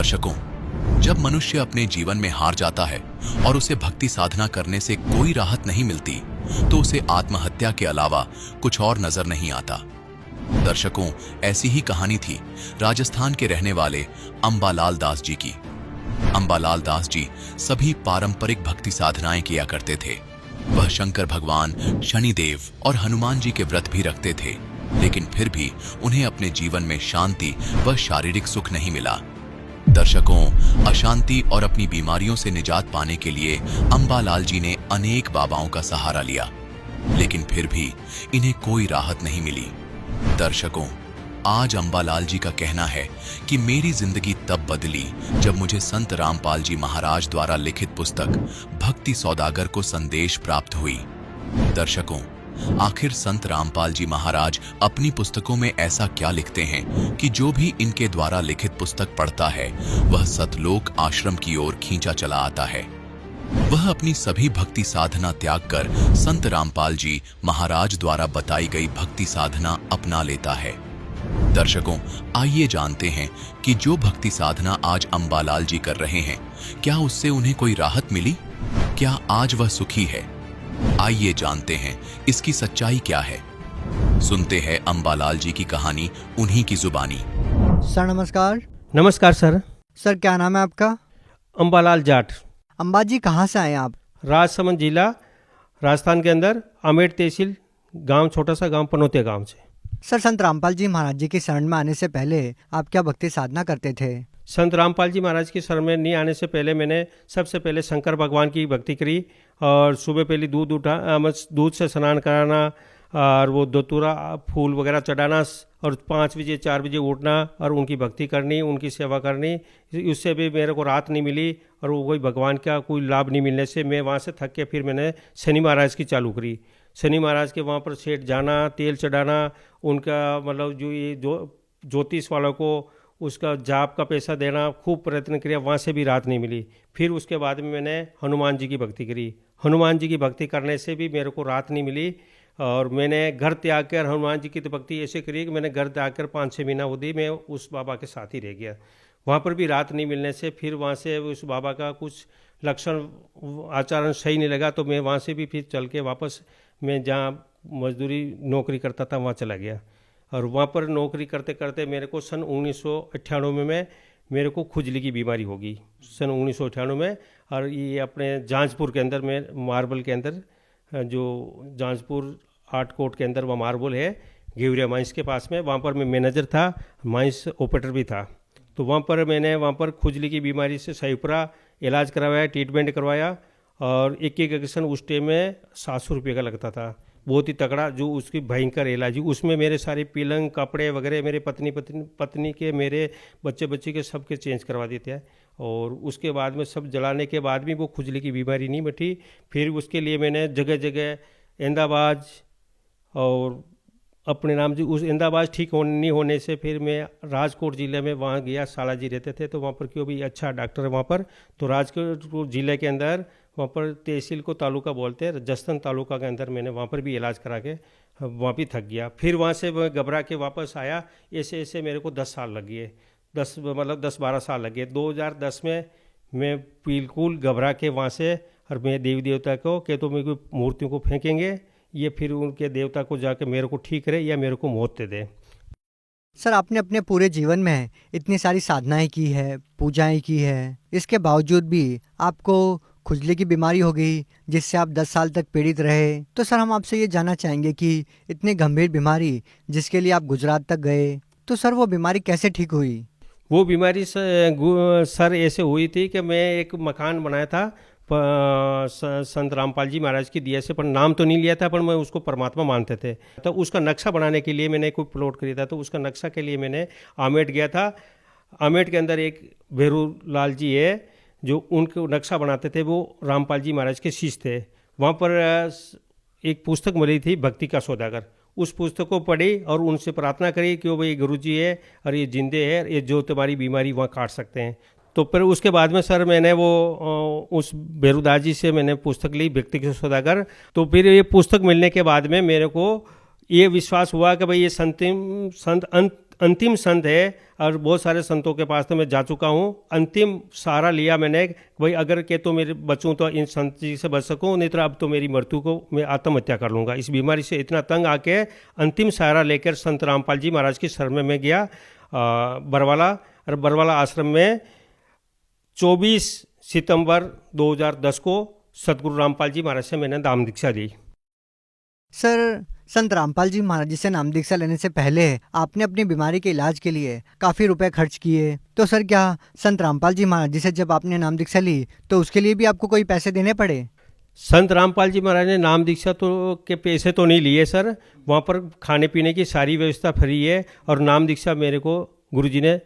दर्शकों, जब मनुष्य अपने जीवन में हार जाता है और उसे भक्ति साधना करने से कोई राहत नहीं मिलती, तो उसे आत्महत्या के अलावा कुछ और नजर नहीं आता। दर्शकों, ऐसी ही कहानी थी राजस्थान के रहने वाले अंबालाल दास जी की। अंबालाल दास जी सभी पारंपरिक भक्ति साधनाएं किया करते थे। वह शंकर भगवान, शनिदेव और हनुमान जी के व्रत भी रखते थे, लेकिन फिर भी उन्हें अपने जीवन में शांति व शारीरिक सुख नहीं मिला। दर्शकों, अशांति और अपनी बीमारियों से निजात पाने के लिए अंबालाल जी ने अनेक बाबाओं का सहारा लिया, लेकिन फिर भी इन्हें कोई राहत नहीं मिली। दर्शकों, आज अंबालाल जी का कहना है कि मेरी जिंदगी तब बदली जब मुझे संत रामपाल जी महाराज द्वारा लिखित पुस्तक भक्ति सौदागर को संदेश प्राप्त हुई। दर्शकों, आखिर संत रामपाल जी महाराज अपनी पुस्तकों में ऐसा क्या लिखते हैं कि जो भी इनके द्वारा लिखित पुस्तक पढ़ता है वह सतलोक आश्रम की ओर खींचा चला आता है। वह अपनी सभी भक्ति साधना त्याग कर संत रामपाल जी महाराज द्वारा बताई गई भक्ति साधना अपना लेता है। दर्शकों, आइए जानते हैं कि जो भक्ति साधना आज अंबालाल जी कर रहे हैं, क्या उससे उन्हें कोई राहत मिली? क्या आज वह सुखी है? आइए जानते हैं इसकी सच्चाई क्या है। सुनते हैं अंबालाल जी की कहानी उन्हीं की जुबानी। सर नमस्कार। नमस्कार सर। सर क्या नाम है आपका? अंबालाल जाट। अंबा जी, कहाँ से आए आप? राजसमंद जिला राजस्थान के अंदर अमेठ तहसील गांव, छोटा सा गांव पनौतिया गांव से। सर, संत रामपाल जी महाराज जी की शरण में आने से पहले आप क्या भक्ति साधना करते थे? संत रामपाल जी महाराज की शरण में नहीं आने से पहले मैंने सबसे पहले शंकर भगवान की भक्ति करी और सुबह पहले दूध से स्नान कराना और वो धतूरा फूल वगैरह चढ़ाना और 5 बजे 4 बजे उठना और उनकी भक्ति करनी, उनकी सेवा करनी। उससे भी मेरे को राहत नहीं मिली और वो कोई भगवान का कोई लाभ नहीं मिलने से मैं वहाँ से थक के फिर मैंने शनि महाराज की चालू करी। शनि महाराज के वहाँ पर सेठ जाना, तेल चढ़ाना, उनका मतलब जो ये ज्योतिष वालों को उसका जाप का पैसा देना, खूब प्रयत्न किया, वहाँ से भी राहत नहीं मिली। फिर उसके बाद में मैंने हनुमान जी की भक्ति करी। हनुमान जी की भक्ति करने से भी मेरे को राहत नहीं मिली और मैंने घर त्याग कर हनुमान जी की तो भक्ति ऐसे करी कि मैंने घर त्याग कर 5-6 महीना होती मैं उस बाबा के साथ ही रह गया। वहाँ पर भी राहत नहीं मिलने से फिर वहाँ से उस बाबा का कुछ लक्षण आचरण सही नहीं लगा, तो मैं वहाँ से भी फिर चल के वापस मैं जहाँ मजदूरी नौकरी करता था वहाँ चला गया। और वहाँ पर नौकरी करते करते मेरे को सन 1998 में मेरे को खुजली की बीमारी होगी, सन 1998 में। और ये अपने जांजपुर के अंदर में मार्बल के अंदर, जो जांजपुर आर्ट के अंदर वह मार्बल है, घेवरिया माइंस के पास में, वहाँ पर मैं मैनेजर था, माइंस ऑपरेटर भी था। तो वहाँ पर मैंने खुजली की बीमारी से सहीपुरा इलाज करवाया, ट्रीटमेंट करवाया और एक इंजेक्शन उस टाइम में 700 रुपये का लगता था, बहुत ही तगड़ा, जो उसकी भयंकर इलाज। उसमें मेरे सारे पलंग कपड़े वगैरह मेरे पत्नी के, मेरे बच्चे के सबके चेंज करवा देते हैं। और उसके बाद में सब जलाने के बाद भी वो खुजली की बीमारी नहीं मिटी। फिर उसके लिए मैंने जगह जगह अहमदाबाद और अपने नाम जी उस अहमदाबाद ठीक नहीं होने से फिर मैं राजकोट ज़िले में वहाँ गया। साला जी रहते थे तो वहाँ पर क्यों भी अच्छा डॉक्टर है वहाँ पर, तो राजकोट ज़िले के अंदर वहाँ पर तहसील को तालुका बोलते हैं, जस्तन तालुका के अंदर मैंने वहाँ पर भी इलाज करा के वहाँ भी थक गया। फिर वहाँ से मैं घबरा के वापस आया। ऐसे ऐसे मेरे को 10 साल लग गए, 10-12 साल लग गए। 2010 में मैं बिल्कुल घबरा के वहाँ से, और मैं देवी देवता को कि तो मेरे को मूर्तियों को फेंकेंगे, ये फिर उनके देवता को जाके मेरे को ठीक करे या मेरे को मौत दे दे। सर, आपने अपने पूरे जीवन में इतनी सारी साधनाएं की है, पूजाएं की है, इसके बावजूद भी आपको खुजली की बीमारी हो गई जिससे आप 10 साल तक पीड़ित रहे। तो सर, हम आपसे ये जानना चाहेंगे कि इतनी गंभीर बीमारी जिसके लिए आप गुजरात तक गए, तो सर वो बीमारी कैसे ठीक हुई? वो बीमारी सर ऐसे हुई थी कि मैं एक मकान बनाया था संत रामपाल जी महाराज की दिया से, पर नाम तो नहीं लिया था, पर मैं उसको परमात्मा मानते थे। तो उसका नक्शा बनाने के लिए मैंने कोई प्लॉट खरीदा, तो उसका नक्शा के लिए मैंने आमेठ गया था। आमेठ के अंदर एक भैरू लाल जी है जो उनको नक्शा बनाते थे, वो रामपाल जी महाराज के शिष्य थे। वहाँ पर एक पुस्तक मिली थी भक्ति का सौदागर, उस पुस्तक को पढ़ी और उनसे प्रार्थना करी कि भाई गुरु जी है और ये जिंदे है, ये जो तुम्हारी बीमारी वहाँ काट सकते हैं। तो फिर उसके बाद में सर मैंने वो उस भैरूदास जी से मैंने पुस्तक ली भक्ति के सौदागर। तो फिर ये पुस्तक मिलने के बाद में मेरे को ये विश्वास हुआ कि भाई ये संत अंतिम संत है। और बहुत सारे संतों के पास तो मैं जा चुका हूँ, अंतिम सहारा लिया मैंने, भाई अगर के तो मेरे बचूँ तो इन संत जी से बच सकूँ, नहीं तो अब तो मेरी मृत्यु को मैं आत्महत्या कर लूँगा। इस बीमारी से इतना तंग आके अंतिम सहारा लेकर संत रामपाल जी महाराज की शरण में मैं गया बरवाला। और बरवाला आश्रम में 24 सितंबर 2010 को सतगुरु रामपाल जी महाराज से मैंने नाम दीक्षा ली। सर, संत रामपाल जी महाराज जी से नाम दीक्षा लेने से पहले आपने अपनी बीमारी के इलाज के लिए काफ़ी रुपए खर्च किए, तो सर क्या संत रामपाल जी महाराज जी से जब आपने नाम दीक्षा ली तो उसके लिए भी आपको कोई पैसे देने पड़े? संत रामपाल जी महाराज ने नाम दीक्षा तो के पैसे तो नहीं लिए सर, वहाँ पर खाने पीने की सारी व्यवस्था फ्री है। और नाम दीक्षा मेरे को गुरुजी ने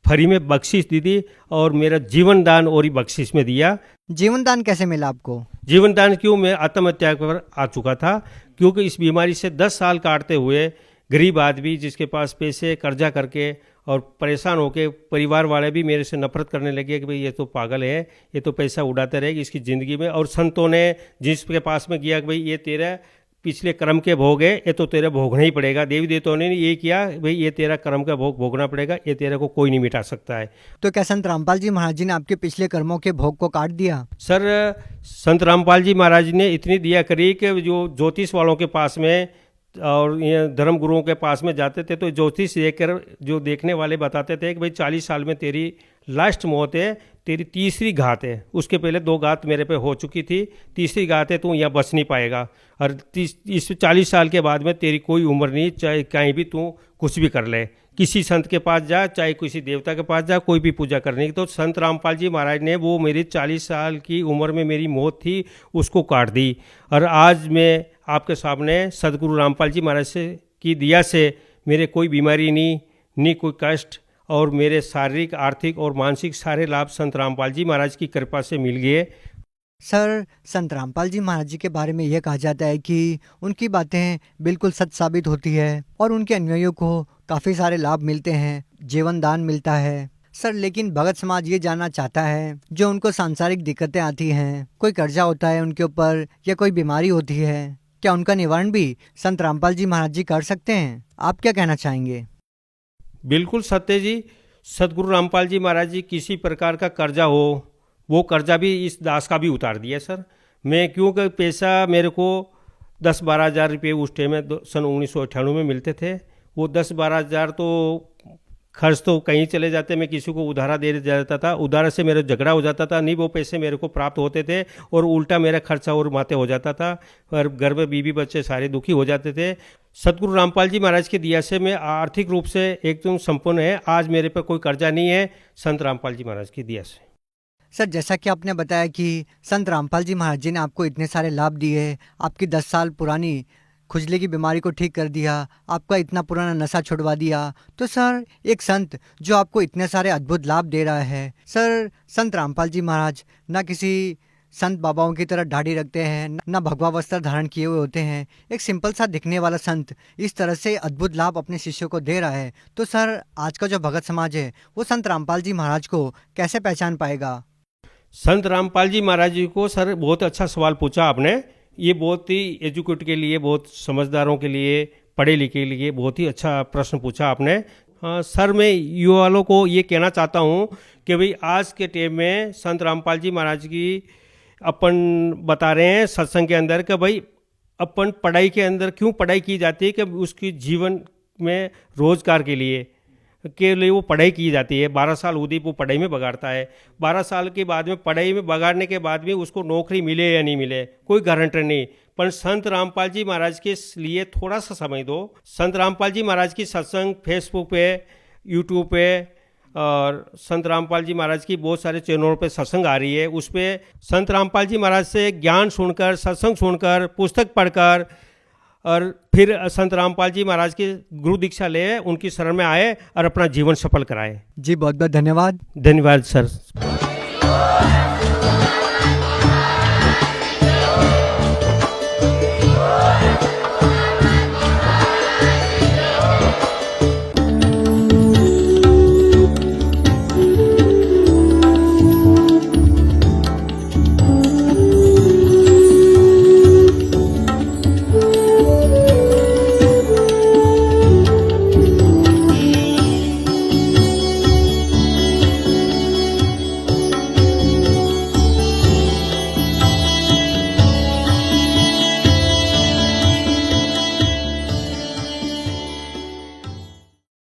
फ्री में बख्शिश दी थी, और मेरा जीवन दान और ही बख्शिश में दिया। जीवन दान कैसे मिला आपको? जीवन दान क्यों, मैं आत्महत्या पर आ चुका था, क्योंकि इस बीमारी से 10 साल काटते हुए गरीब आदमी जिसके पास पैसे कर्जा करके और परेशान होके परिवार वाले भी मेरे से नफरत करने लगे कि भाई ये तो पागल है, ये तो पैसा उड़ाते रहेगी इसकी ज़िंदगी में। और संतों ने जिसके पास में किया कि भाई ये तेरा पिछले कर्म के भोग है, ये तो तेरा भोगना ही पड़ेगा। देवी देवताओं ने ये किया, भाई ये तेरा कर्म का भोग भोगना पड़ेगा, ये तेरे को कोई नहीं मिटा सकता है। तो क्या संत रामपाल जी महाराज जी ने आपके पिछले कर्मों के भोग को काट दिया? सर, संत रामपाल जी महाराज ने इतनी दिया करी कि जो ज्योतिष वालों के पास में और ये धर्म गुरुओं के पास में जाते थे तो ज्योतिष देखकर जो देखने वाले बताते थे कि भाई 40 साल में तेरी लास्ट मौत है, तेरी तीसरी घात है। उसके पहले 2 घात मेरे पे हो चुकी थी, तीसरी घात है, तू यहाँ बच नहीं पाएगा। और इस 40 साल के बाद में तेरी कोई उम्र नहीं, चाहे कहीं भी तू कुछ भी कर ले, किसी संत के पास जा, चाहे किसी देवता के पास जा, कोई भी पूजा करने की। तो संत रामपाल जी महाराज ने वो मेरी 40 साल की उम्र में मेरी मौत थी उसको काट दी। और आज मैं आपके सामने सदगुरु रामपाल जी महाराज से की दिया से मेरे कोई बीमारी नहीं कोई कष्ट, और मेरे शारीरिक आर्थिक और मानसिक सारे लाभ संत रामपाल जी महाराज की कृपा से मिल गए। सर, संत रामपाल जी महाराज जी के बारे में यह कहा जाता है कि उनकी बातें बिल्कुल सच साबित होती है और उनके अनुयायियों को काफ़ी सारे लाभ मिलते हैं, जीवन दान मिलता है। सर, लेकिन भगत समाज ये जानना चाहता है, जो उनको सांसारिक दिक्कतें आती हैं, कोई कर्जा होता है उनके ऊपर या कोई बीमारी होती है, क्या उनका निवारण भी संत रामपाल जी महाराज जी कर सकते हैं? आप क्या कहना चाहेंगे? बिल्कुल सत्य जी, सदगुरु रामपाल जी महाराज जी किसी प्रकार का कर्जा हो, वो कर्जा भी इस दास का भी उतार दिया सर। मैं क्योंकि पैसा मेरे को 10-12 हज़ार रुपये उस टाइम में सन 1998 में मिलते थे, वो 10-12 हज़ार तो खर्च तो कहीं चले जाते, मैं किसी को उधारा दे जाता था, उधार से मेरा झगड़ा हो जाता था, नहीं वो पैसे मेरे को प्राप्त होते थे और उल्टा मेरा खर्चा और माते हो जाता था, और घर में बीवी बच्चे सारे दुखी हो जाते थे। सतगुरु रामपाल जी महाराज के दिया से मैं आर्थिक रूप से एकदम संपन्न है, आज मेरे पर कोई कर्जा नहीं है संत रामपाल जी महाराज की दिया से। सर, जैसा कि आपने बताया कि संत रामपाल जी महाराज जी ने आपको इतने सारे लाभ दिए, आपकी 10 साल पुरानी खुजली की बीमारी को ठीक कर दिया, आपका इतना पुराना नशा छुड़वा दिया, तो सर एक संत जो आपको इतने सारे अद्भुत लाभ दे रहा है, सर संत रामपाल जी महाराज ना किसी संत बाबाओं की तरह दाढ़ी रखते हैं, ना भगवा वस्त्र धारण किए हुए होते हैं, एक सिंपल सा दिखने वाला संत इस तरह से अद्भुत लाभ अपने शिष्यों को दे रहा है, तो सर आज का जो भगत समाज है वो संत रामपाल जी महाराज को कैसे पहचान पाएगा? संत रामपाल जी महाराज जी को सर बहुत अच्छा सवाल पूछा आपने, ये बहुत ही एजुकेट के लिए, बहुत समझदारों के लिए, पढ़े लिखे के लिए बहुत ही अच्छा प्रश्न पूछा आपने। हाँ सर, मैं युवा वालों को ये कहना चाहता हूँ कि भाई आज के टाइम में संत रामपाल जी महाराज की अपन बता रहे हैं सत्संग के अंदर कि भाई अपन पढ़ाई के अंदर क्यों पढ़ाई की जाती है, कि उसकी जीवन में रोजगार के लिए वो पढ़ाई की जाती है। 12 साल उदय वो पढ़ाई में बगाड़ता है, 12 साल के बाद में पढ़ाई में बगाड़ने के बाद में उसको नौकरी मिले या नहीं मिले कोई गारंटी नहीं, पर संत रामपाल जी महाराज के लिए थोड़ा सा समय दो। संत रामपाल जी महाराज की सत्संग फेसबुक पे, यूट्यूब पे और संत रामपाल जी महाराज की बहुत सारे चैनलों पे सत्संग आ रही है, उस पर संत रामपाल जी महाराज से ज्ञान सुनकर, सत्संग सुनकर, पुस्तक पढ़कर और फिर संत रामपाल जी महाराज की गुरु दीक्षा ले, उनकी शरण में आए और अपना जीवन सफल कराए। जी बहुत बहुत धन्यवाद। धन्यवाद सर।